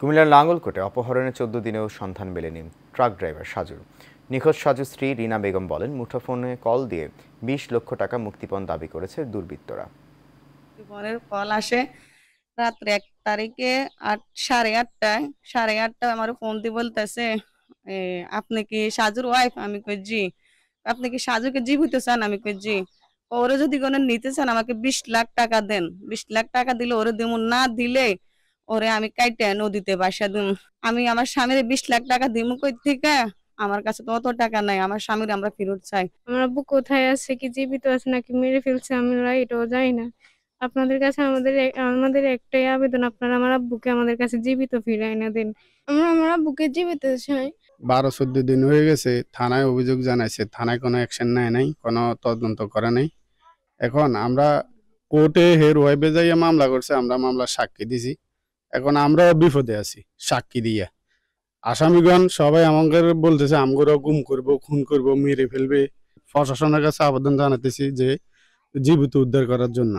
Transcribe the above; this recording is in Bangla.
কুমিল্লার লাঙ্গলকোটে অপহরণের ১৪ দিনেও সন্ধান মেলেনি ট্রাক ড্রাইভার সাজুর। নিখোঁজ সাজুর স্ত্রী রিনা বেগম বলেন, মুঠোফোনে কল দিয়ে ২০ লক্ষ টাকা মুক্তিপণ দাবি করেছে দুর্বৃত্তরা। ফোনের কল আসে রাত্রে ১ তারিখে ৮:৩০টায় ৮:৩০টায় আমার ফোন দিয়ে বলতেছে, আপনি কি সাজুর ওয়াইফ? আমি কই জি। আপনি কি সাজুকে জীবিত চান? আমি কই জি। ওরে যদি কোনো নিতে চান আমাকে ২০ লাখ টাকা দেন। ২০ লাখ টাকা দিলে ওরে দিমু, না দিলে ওরে আমি কাইটা নদীতে ভাসায় দিমু। আমি আমার স্বামীরে ২০ লাখ টাকা দিমু কই থেকে? আমার কাছে তো অত টাকা নাই। আমার স্বামীরে আমরা ফেরত চাই। আমার আব্বু কোথায় আছে, কি জীবিত আছে নাকি মেরে ফেলছে আমরা এটাও জানি না। আপনাদের কাছে আমাদের একটাই আবেদন, আপনারা আমার আব্বুকে আমাদের কাছে জীবিত ফিরায় এনে দিন। আমরা আমার আব্বুকে জীবিত চাই। ১২-১৪ দিন হয়ে গেছে, থানায় অভিযোগ জানাইছে, থানায় কোনো অ্যাকশন নেয় নাই, কোনো তদন্ত করে নাই। এখন আমরা কোর্টে হের ওয়াইফে যাইয়া মামলা করছে, আমরা মামলার সাক্ষী দিছি। এখন আমরাও বিপদে আছি সাক্ষী দিয়া। আসামিগণ সবাই আমাকে বলতেছে আমগোরাও গুম করবো, খুন করবো, মেরে ফেলবে। প্রশাসনের কাছে আবেদন জানাতেছি যে জীবিত উদ্ধার করার জন্য।